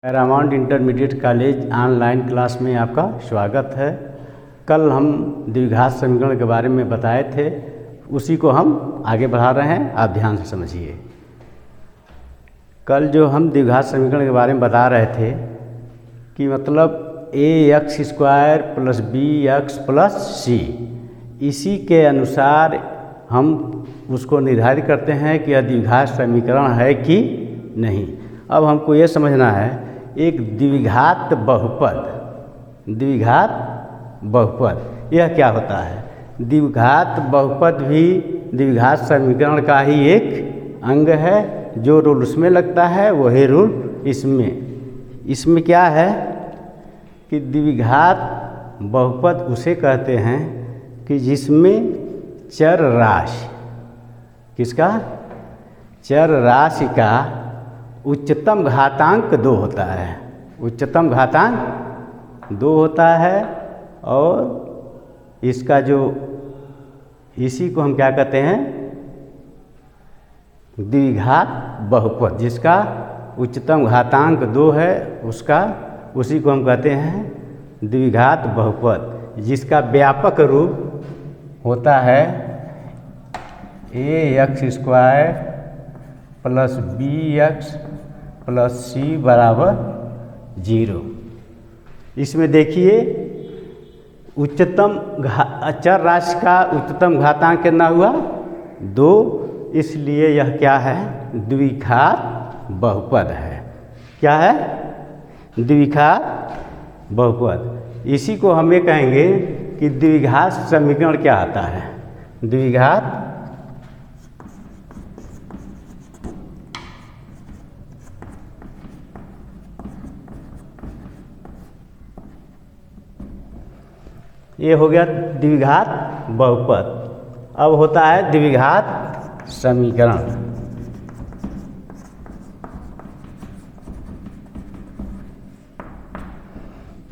Paramount intermediate college online class में आपका स्वागत है। कल हम द्विघात समीकरण के बारे में बताए थे, उसी को हम आगे बढ़ा रहे हैं। आप ध्यान से समझिए। कल जो हम द्विघात समीकरण के बारे में बता रहे थे कि मतलब ax² + bx + c, इसी के अनुसार हम उसको निर्धारित करते हैं कि यह द्विघात समीकरण है कि नहीं। अब हमको ये समझना है, एक द्विघात बहुपद यह क्या होता है। द्विघात बहुपद भी द्विघात समीकरण का ही एक अंग है। जो रूल उसमें लगता है वही रूल इसमें क्या है कि द्विघात बहुपद उसे कहते हैं कि जिसमें चर राशि चर राशि का उच्चतम घातांक 2 होता है। उच्चतम घातांक 2 होता है और इसका जो इसी को हम क्या कहते हैं, द्विघात बहुपद। जिसका उच्चतम घातांक 2 है उसी को हम कहते हैं द्विघात बहुपद, जिसका व्यापक रूप होता है ax² + bx + c = 0। इसमें देखिए उच्चतम चर राशि का उच्चतम घातांक कितना हुआ, 2, इसलिए यह क्या है, द्विघात बहुपद है। क्या है, द्विघात बहुपद। इसी को हम ये कहेंगे कि द्विघात समीकरण क्या आता है। द्विघात ये हो गया द्विघात बहुपद। अब होता है द्विघात समीकरण।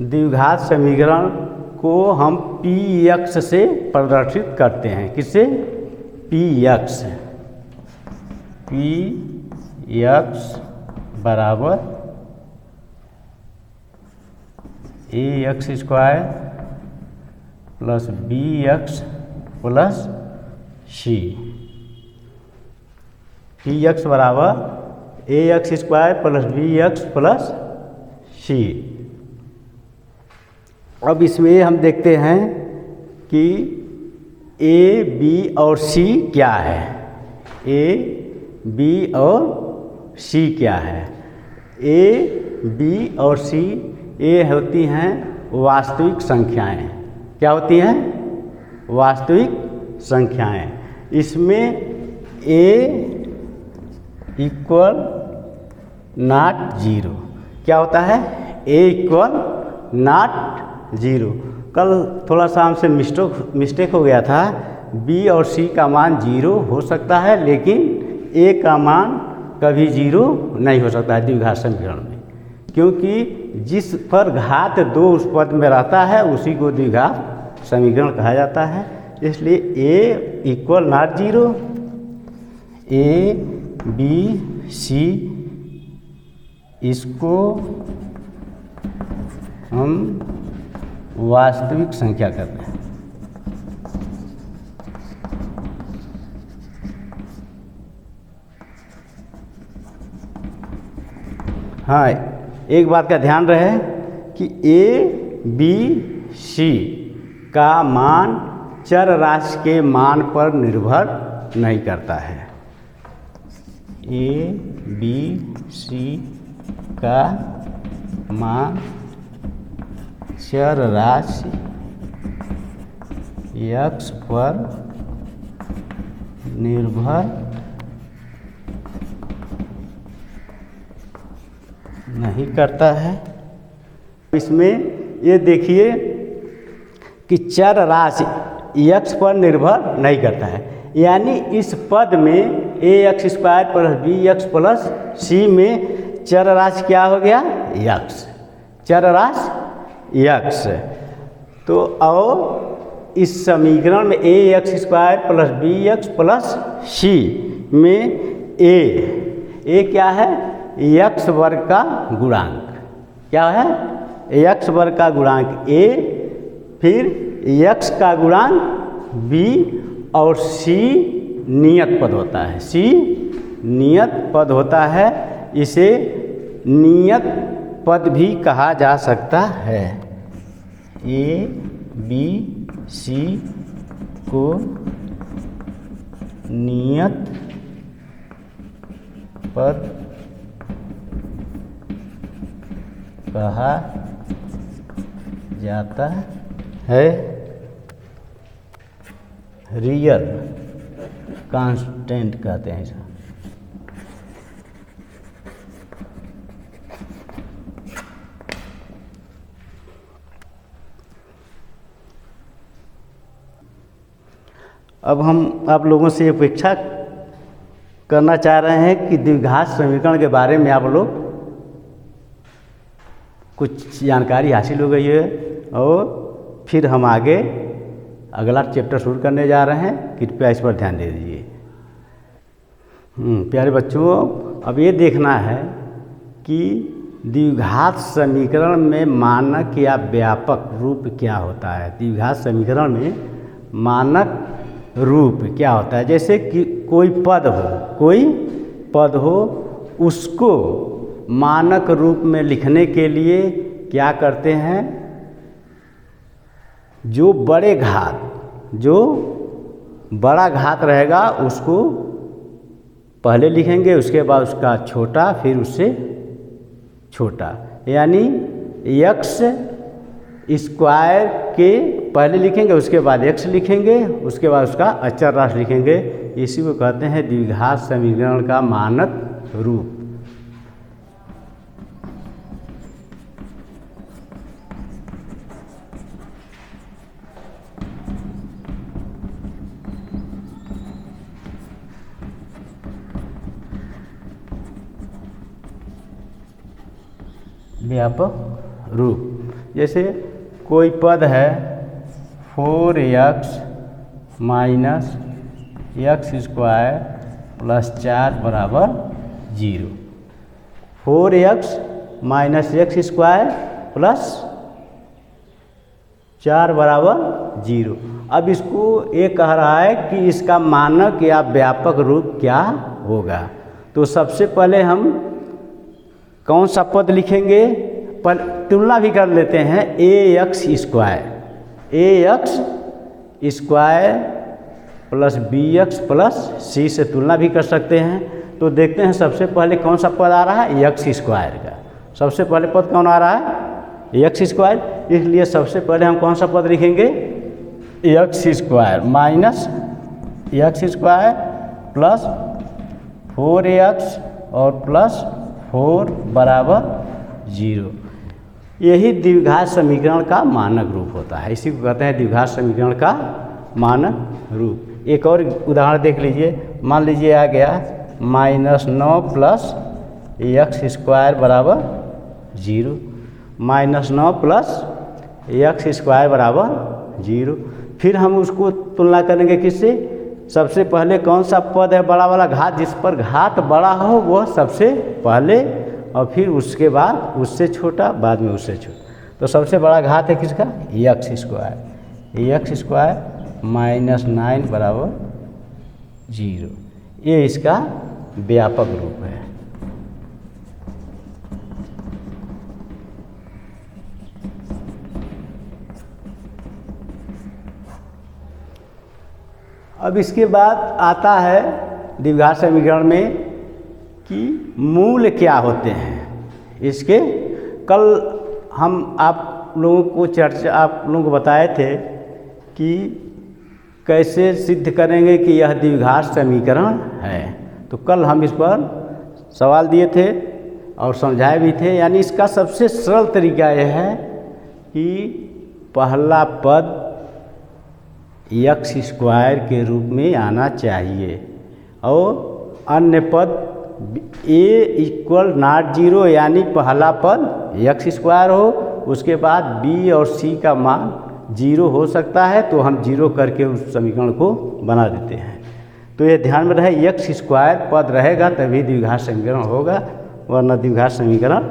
द्विघात समीकरण को हम px से प्रदर्शित करते हैं। किससे? px बराबर ax² + bx + c। px बराबर ax² + bx + c। अब इसमें हम देखते हैं कि a, b और c क्या है। a, b और c क्या है। a, b और c ये होती हैं वास्तविक संख्याएं। क्या होती हैं? वास्तविक संख्याएं। इसमें a = not 0। क्या होता है? a = not 0। कल थोड़ा सा हमसे मिस्टेक हो गया था। b और c का मान 0 हो सकता है, लेकिन a का मान कभी 0 नहीं हो सकता है द्विघात समीकरण में, क्योंकि जिस पर घात 2 उस पद में रहता है उसी को द्विघात समीकरण कहा जाता है। इसलिए a = not 0, a, b, c, इसको हम वास्तविक संख्या करते हैं। हाँ, एक बात का ध्यान रहे कि a, b, c का मान चर राशि के मान पर निर्भर नहीं करता है। a, b, c का मान चर राशि x पर निर्भर नहीं करता है। इसमें ये देखिए कि चर राशि x पर निर्भर नहीं करता है, यानी इस पद में ax² + bx + c में चर राशि क्या हो गया, x। चर राशि x। तो और इस समीकरण में ax² + bx + c में a क्या है, x वर्ग का गुणांक। क्या है, x वर्ग का गुणांक a, फिर x का गुणांक b और c नियत पद होता है। c नियत पद होता है, इसे नियत पद भी कहा जा सकता है। a b c को नियत पद कहा जाता है। रियल कांस्टेंट कहते हैं इसे। अब हम आप लोगों से अपेक्षा करना चाह रहे हैं कि द्विघात समीकरण के बारे में आप लोग कुछ जानकारी हासिल हो गई है, और फिर हम आगे अगला चैप्टर शुरू करने जा रहे हैं। कृपया इस पर ध्यान दे दीजिए। प्यारे बच्चों, अब ये देखना है कि द्विघात समीकरण में मानक या व्यापक रूप क्या होता है। द्विघात समीकरण में मानक रूप क्या होता है। जैसे कि कोई पद हो, उसको मानक रूप में लिखने के लिए क्या करते हैं, जो बड़ा घात रहेगा उसको पहले लिखेंगे, उसके बाद उसका छोटा, फिर उससे छोटा, यानी x स्क्वायर के पहले लिखेंगे, उसके बाद x लिखेंगे, उसके बाद उसका अचर राशि लिखेंगे। इसी को कहते हैं द्विघात समीकरण का मानक रूप। व्यापक रूप, जैसे कोई पद है 4x minus x square plus 4 बराबर 0। 4x minus x square plus 4 बराबर 0। अब इसको ये कह रहा है कि इसका मानक या व्यापक रूप क्या होगा। तो सबसे पहले हम कौन सा पद लिखेंगे, पर तुलना भी कर लेते हैं। ax square plus bx plus c से तुलना भी कर सकते हैं। तो देखते हैं सबसे पहले कौन सा पद आ रहा है, x स्क्वायर का। सबसे पहले पद कौन आ रहा है, x स्क्वायर। इसलिए सबसे पहले हम कौन सा पद लिखेंगे, x square minus x square plus 4x और प्लस 4 बराबर 0। यही द्विघात समीकरण का मानक रूप होता है। इसी को कहते हैं द्विघात समीकरण का मानक रूप। एक और उदाहरण देख लीजिए। मान लीजिए आ गया -9 प्लस एक्स स्क्वायर बराबर 0। -9 प्लस एक्स स्क्वायर बराबर 0। फिर हम उसको तुलना करेंगे किससे, सबसे पहले कौन सा पद है बड़ा वाला घात, जिस पर घात बड़ा हो वह सबसे पहले, और फिर उसके बाद उससे छोटा, बाद में उससे छोटा। तो सबसे बड़ा घात है किसका, एक्स स्क्वायर। एक्स स्क्वायर -9 बराबर 0। ये इसका व्यापक रूप है। अब इसके बाद आता है द्विघात समीकरण में कि मूल क्या होते हैं इसके। कल हम आप लोगों को बताए थे कि कैसे सिद्ध करेंगे कि यह द्विघात समीकरण है। तो कल हम इस पर सवाल दिए थे और समझाए भी थे। यानी इसका सबसे सरल तरीका यह है कि पहला पद एक्स स्क्वायर के रूप में आना चाहिए और अन्य पद a = 0, यानी पहला पद एक्स स्क्वायर हो, उसके बाद b और c का मान 0 हो सकता है। तो हम 0 करके उस समीकरण को बना देते हैं। तो ये ध्यान में रहे, एक्स स्क्वायर पद रहेगा तभी द्विघात समीकरण होगा, वरना द्विघात समीकरण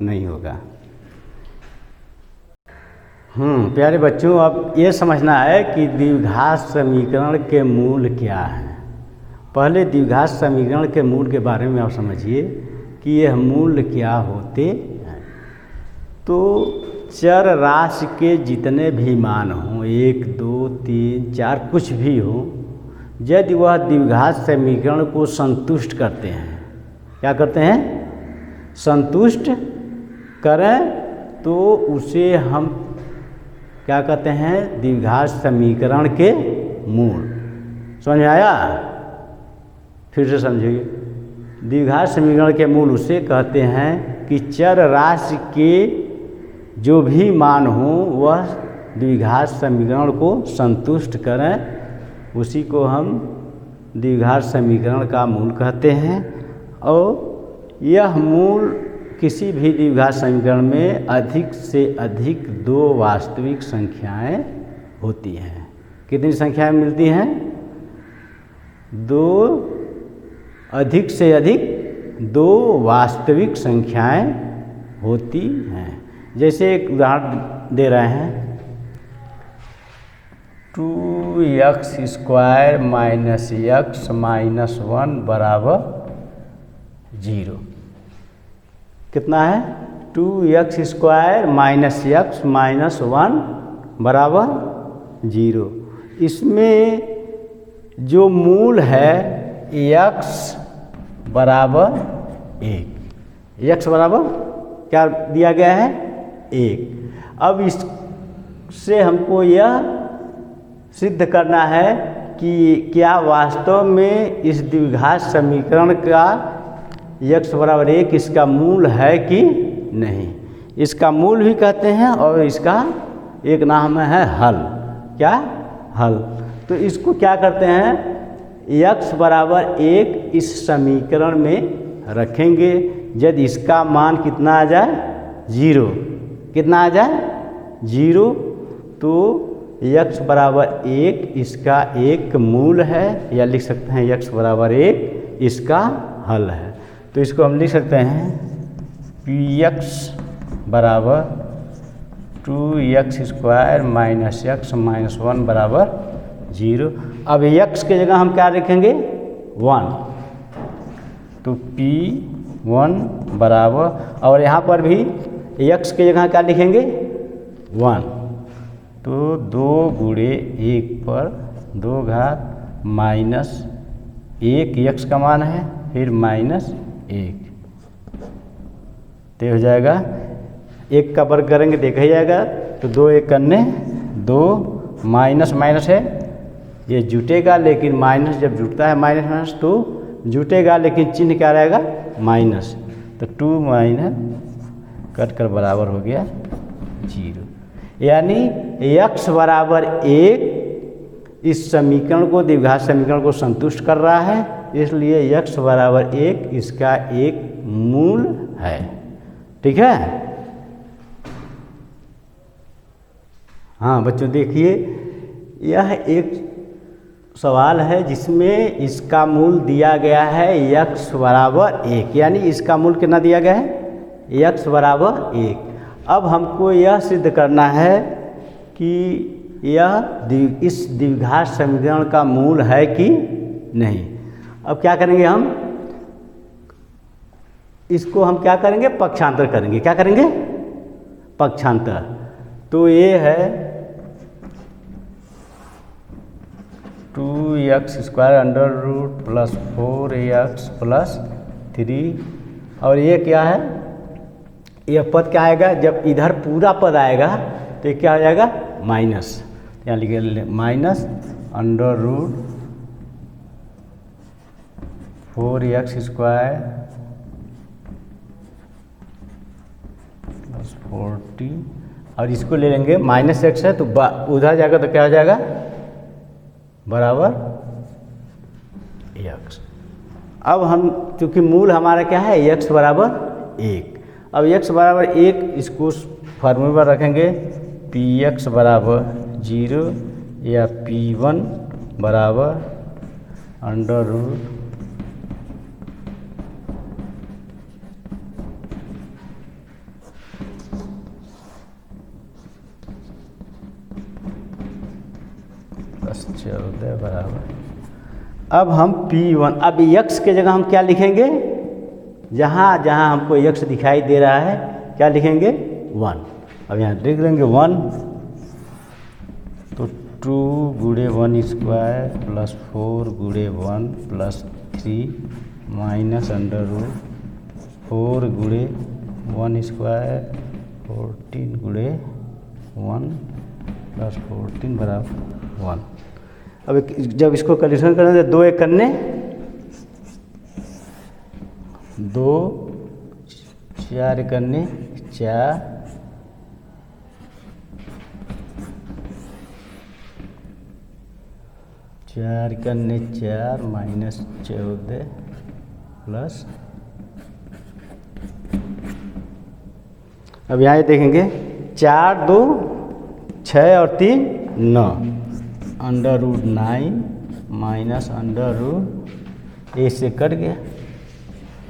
नहीं होगा। प्यारे बच्चों, अब ये समझना है कि द्विघात समीकरण के मूल क्या हैं। पहले द्विघात समीकरण के मूल के बारे में आप समझिए कि यह मूल क्या होते हैं। तो चर राशि के जितने भी मान हों, 1 2 3 4 कुछ भी हो, यदि वह द्विघात समीकरण को संतुष्ट करते हैं, क्या करते हैं, संतुष्ट करें, तो उसे हम क्या कहते हैं, द्विघात समीकरण के मूल। समझ में आया? फिर से समझिए। द्विघात समीकरण के मूल उसे कहते हैं कि चर राशि के जो भी मान हो वह द्विघात समीकरण को संतुष्ट करें, उसी को हम द्विघात समीकरण का मूल कहते हैं। और यह मूल किसी भी द्विघात समीकरण में अधिक से अधिक 2 वास्तविक संख्याएं होती हैं। कितनी संख्याएं मिलती हैं? 2, अधिक से अधिक 2 वास्तविक संख्याएं होती हैं। जैसे एक उदाहरण दे रहे हैं, 2x² - x - 1 बराबर 0। कितना है? 2x² - x - 1 बराबर 0। इसमें जो मूल है x बराबर 1, x बराबर क्या दिया गया है? 1। अब इससे हमको यह सिद्ध करना है कि क्या वास्तव में इस द्विघात समीकरण का x बराबर 1 इसका मूल है कि नहीं। इसका मूल भी कहते हैं और इसका एक नाम है हल। क्या? हल। तो इसको क्या करते हैं, x बराबर 1 इस समीकरण में रखेंगे। यदि इसका मान कितना आ जाए? 0। कितना आ जाए? 0। तो x बराबर 1 इसका एक मूल है, या लिख सकते हैं x बराबर 1 इसका हल है। तो इसको हम लिख सकते हैं px बराबर 2x² - x - 1 बराबर 0। अब x के जगह हम क्या रखेंगे? 1। तो p1 बराबर, और यहाँ पर भी x के जगह क्या लिखेंगे? 1। तो 2 गुणे 1 पर 2 घात माइनस 1 x का मान है, फिर -1। तो हो जाएगा 1 का वर्ग करेंगे देखा ही जाएगा। तो 2 1 करने 2, माइनस माइनस है ये जुटेगा, लेकिन माइनस जब जुटता है माइनस माइनस तो जुटेगा, लेकिन चिन्ह क्या रहेगा? माइनस। तो 2 - कट कर बराबर हो गया 0। यानी x बराबर 1 इस समीकरण को, द्विघात समीकरण को संतुष्ट कर रहा है, इसलिए x बराबर 1 इसका एक मूल है। ठीक है? हाँ बच्चों देखिए, यह एक सवाल है जिसमें इसका मूल दिया गया है x बराबर 1, यानी इसका मूल कितना दिया गया है? x बराबर 1। अब हमको यह सिद्ध करना है कि यह इस द्विघात समीकरण का मूल है कि नहीं। अब क्या करेंगे हम? इसको हम क्या करेंगे? पक्षांतर करेंगे। क्या करेंगे? पक्षांतर। तो ये है 2x² √ +4x + 3। और ये क्या है? यह पद क्या आएगा? जब इधर पूरा पद आएगा तो ये क्या हो जाएगा? माइनस। यहाँ लिखे -√4x² + 40, और इसको ले लेंगे -x है तो उधर जाएगा तो क्या हो जाएगा? बराबर x। अब हम चूँकि मूल हमारा क्या है? x बराबर 1। अब x बराबर 1 इसको फार्मूले पर रखेंगे, px बराबर 0 या p1 बराबर √ +14 बराबर। अब हम P1, अब x के जगह हम क्या लिखेंगे, जहाँ जहाँ हमको x दिखाई दे रहा है क्या लिखेंगे 1। अब यहाँ लिख देंगे 1, तो 2 गुणे 1 स्क्वायर प्लस 4 गुणे 1 प्लस 3 माइनस अंडर रूट 4 गुणे 1 स्क्वायर 14 गुणे 1 प्लस 14 बराबर 1। अब जब इसको कैलकुलेशन करें तो 2 एक करने 2, 4 करने 4, 4 करने 4 माइनस 14 प्लस। अब यहाँ देखेंगे 4 2 6 और 3 9, under root 9 minus under root A से कट गया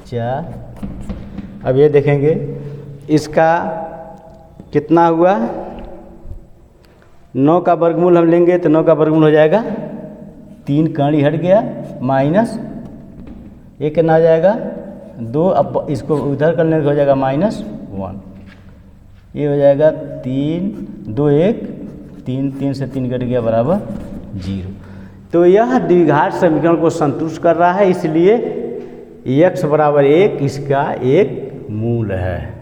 4। अब ये देखेंगे इसका कितना हुआ, 9 का वर्गमूल हम लेंगे तो 9 का वर्गमूल हो जाएगा 3, कड़ी हट गया माइनस एक कितना हो जाएगा 2। अब इसको उधर करने से हो जाएगा -1, ये हो जाएगा 3 2 1 3, 3 से 3 कट गया बराबर 0। तो यह द्विघात समीकरण को संतुष्ट कर रहा है, इसलिए x बराबर 1 इसका एक मूल है।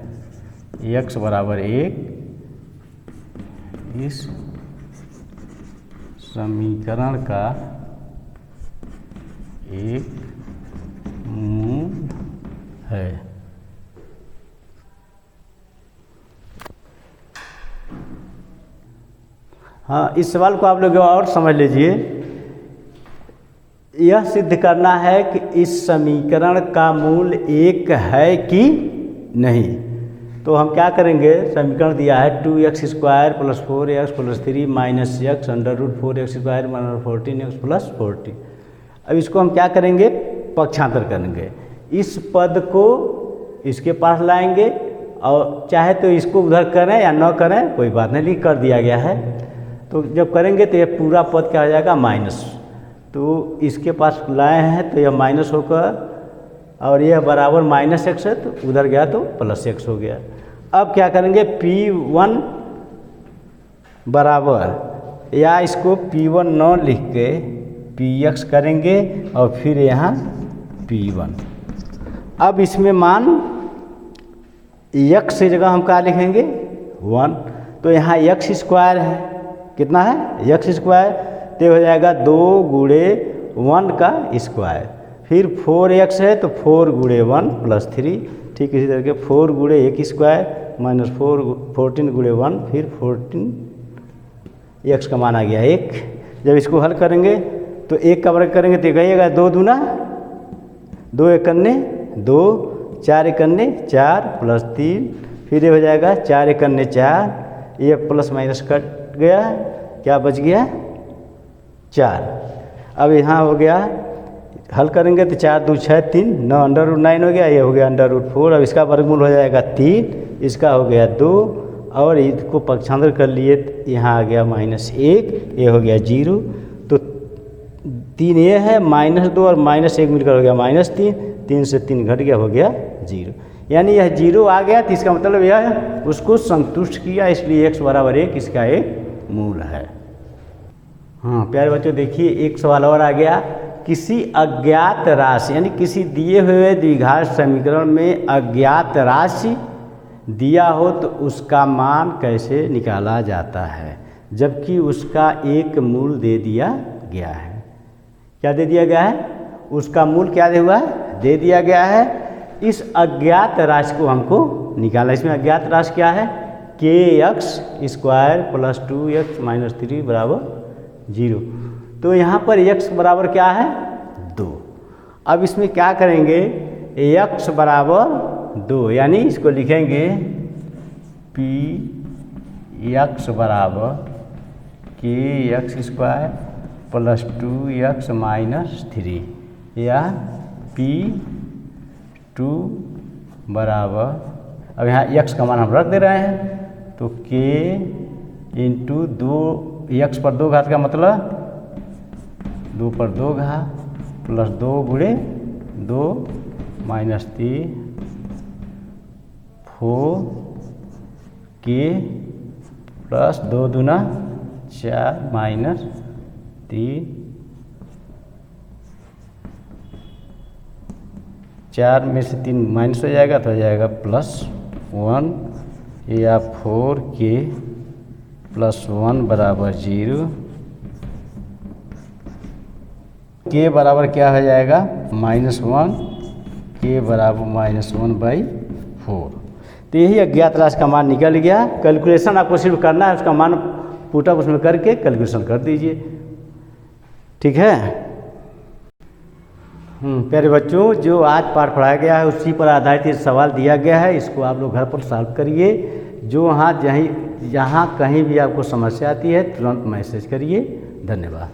x बराबर 1 इस समीकरण का एक मूल है। हाँ, इस सवाल को आप लोग और समझ लीजिए। यह सिद्ध करना है कि इस समीकरण का मूल 1 है कि नहीं। तो हम क्या करेंगे, समीकरण दिया है 2x square plus 4x plus 3 minus x under root 4x square minus 14x plus 40। अब इसको हम क्या करेंगे, पक्षांतर करेंगे। इस पद को इसके पास लाएंगे और चाहे तो इसको उधर करें या न करें कोई बात नहीं, कर दिया गया है। तो जब करेंगे तो ये पूरा पद क्या हो जाएगा माइनस, तो इसके पास लाए हैं तो यह माइनस होकर और यह बराबर -x है, तो उधर गया तो +x हो गया। अब क्या करेंगे, P1 बराबर, या इसको P1 न लिख के Px करेंगे और फिर यहाँ P1। अब इसमें मान x की जगह हम क्या लिखेंगे 1, तो यहाँ x स्क्वायर है, कितना है x स्क्वायर, तो हो जाएगा 2 गुणे 1 का स्क्वायर, फिर 4x है तो 4 गुणे 1 प्लस 3, ठीक इसी तरह के 4 गुणे 1 स्क्वायर माइनस 14 गुणे 1, फिर 14 x का मान आ गया 1। जब इसको हल करेंगे तो 1 का वर्ग करेंगे तो कहिएगा 2 दूना 2 एक करने 2, 4 एक करने 4 प्लस 3, फिर ये हो जाएगा 4 एक करने 4, ये प्लस माइनस कट गया, क्या बच गया 4। अब यहाँ हो गया हल करेंगे तो 4 2 6 3 9 अंडर रूट 9 हो गया, ये हो गया अंडर रूट 4। अब इसका वर्गमूल हो जाएगा 3, इसका हो गया 2 और इसको पक्षांतर कर लिए तो यहाँ आ गया -1, ये हो गया 0। तो 3 ये है -2 और -1 मिलकर हो गया -3, 3 से 3 घट गया, हो गया 0। यानी यह 0 आ गया तो इसका मतलब यह उसको संतुष्ट किया, इसलिए x बराबर 1 इसका एक मूल है। हाँ प्यारे बच्चों, देखिए एक सवाल और आ गया, किसी अज्ञात राशि यानी किसी दिए हुए द्विघात समीकरण में अज्ञात राशि दिया हो तो उसका मान कैसे निकाला जाता है, जबकि उसका एक मूल दे दिया गया है। क्या दे दिया गया है, उसका मूल क्या दे हुआ है, दे दिया गया है। इस अज्ञात राशि को हमको निकालना, इसमें अज्ञात राशि क्या है, kx square plus 2x minus 3 बराबर 0। तो यहाँ पर x बराबर क्या है 2। अब इसमें क्या करेंगे, x बराबर 2 यानी इसको लिखेंगे Px बराबर kx square plus 2x minus 3, या P2 बराबर, अब यहाँ x का मान हम रख दे रहे हैं तो k इंटू 2x पर 2 घात का मतलब 2 पर 2 घा प्लस 2 गुणे 2 माइनस 3 4 के प्लस 2 दूना 4 माइनस 3 4 में से 3 माइनस हो जाएगा तो हो जाएगा +1 या 4 के +1 बराबर 0 के बराबर क्या हो जाएगा -1 के बराबर -1/4। तो यही अज्ञात राशि का मान निकल गया। कैलकुलेशन आपको सिर्फ करना है, उसका मान पुटअप उसमें करके कैलकुलेशन कर दीजिए। ठीक है। प्यारे बच्चों, जो आज पाठ पढ़ाया गया है उसी पर आधारित ये सवाल दिया गया है, इसको आप लोग घर पर सॉल्व करिए। जो जहाँ कहीं भी आपको समस्या आती है तुरंत मैसेज करिए। धन्यवाद।